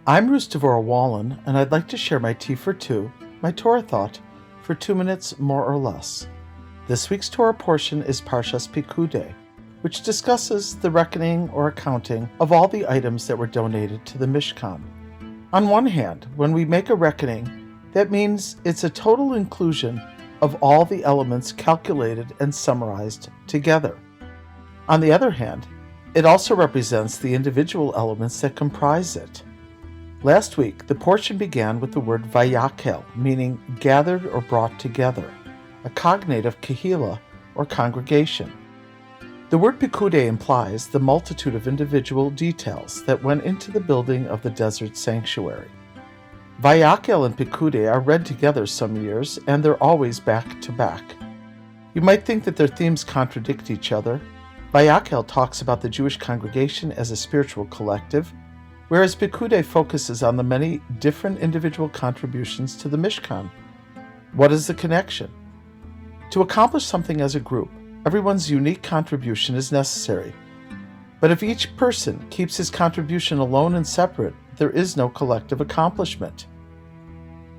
I'm Devorah Wallen, and I'd like to share my Tea for Two, my Torah thought, for 2 minutes more or less. This week's Torah portion is Parshas Pikkudei, which discusses the reckoning or accounting of all the items that were donated to the Mishkan. On one hand, when we make a reckoning, that means it's a total inclusion of all the elements calculated and summarized together. On the other hand, it also represents the individual elements that comprise it. Last week, the portion began with the word vayakel, meaning gathered or brought together, a cognate of kehila, or congregation. The word Pikkudei implies the multitude of individual details that went into the building of the desert sanctuary. Vayakel and Pikkudei are read together some years, and they're always back to back. You might think that their themes contradict each other. Vayakel talks about the Jewish congregation as a spiritual collective, whereas Pikkudei focuses on the many different individual contributions to the Mishkan. What is the connection? To accomplish something as a group, everyone's unique contribution is necessary. But if each person keeps his contribution alone and separate, there is no collective accomplishment.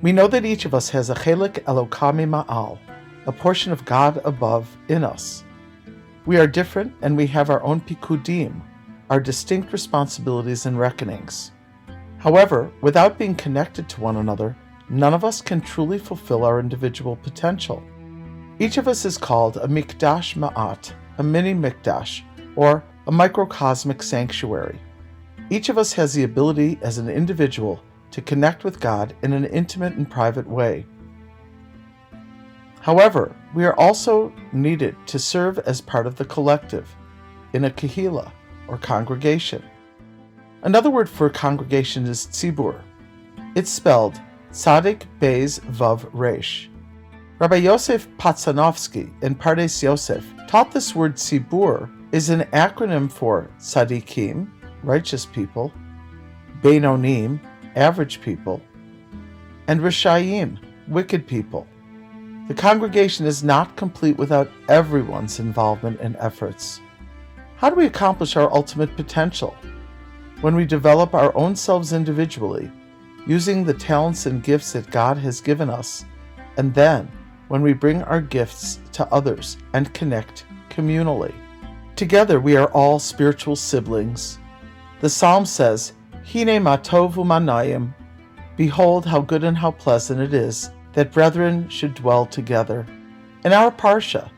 We know that each of us has a chelek Elokah ma'al, a portion of God above in us. We are different, and we have our own pikkudim, our distinct responsibilities and reckonings. However, without being connected to one another, none of us can truly fulfill our individual potential. Each of us is called a mikdash ma'at, a mini mikdash, or a microcosmic sanctuary. Each of us has the ability as an individual to connect with God in an intimate and private way. However, we are also needed to serve as part of the collective, in a kehila, or congregation. Another word for congregation is tzibur. It's spelled Tzadik Beis Vav Resh. Rabbi Yosef Patsanovsky in Pardes Yosef taught this word tzibur is an acronym for tzadikim, righteous people, beinonim, average people, and rishayim, wicked people. The congregation is not complete without everyone's involvement and efforts. How do we accomplish our ultimate potential? When we develop our own selves individually, using the talents and gifts that God has given us, and then when we bring our gifts to others and connect communally. Together we are all spiritual siblings. The Psalm says, Hine ma tov u'manayim, behold how good and how pleasant it is that brethren should dwell together. In our Parsha,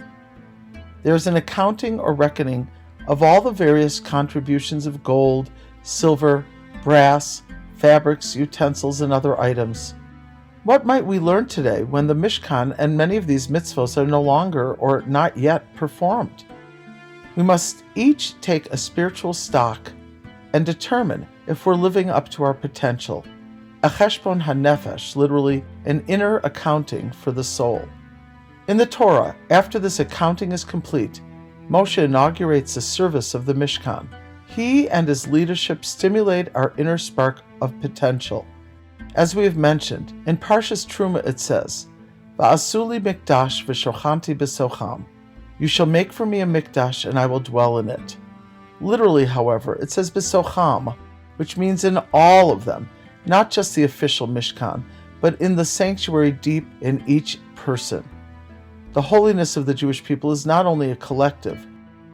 there is an accounting or reckoning of all the various contributions of gold, silver, brass, fabrics, utensils, and other items. What might we learn today when the Mishkan and many of these mitzvos are no longer or not yet performed? We must each take a spiritual stock and determine if we're living up to our potential. A cheshbon hanefesh, literally an inner accounting for the soul. In the Torah, after this accounting is complete, Moshe inaugurates the service of the Mishkan. He and his leadership stimulate our inner spark of potential. As we have mentioned, in Parshas Truma it says, Va'asuli mikdash v'shochanti b'socham. You shall make for me a mikdash, and I will dwell in it. Literally, however, it says b'socham, which means in all of them, not just the official Mishkan, but in the sanctuary deep in each person. The holiness of the Jewish people is not only a collective,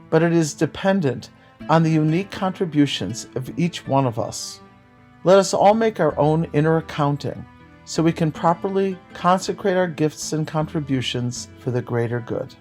but it is dependent on the unique contributions of each one of us. Let us all make our own inner accounting so we can properly consecrate our gifts and contributions for the greater good.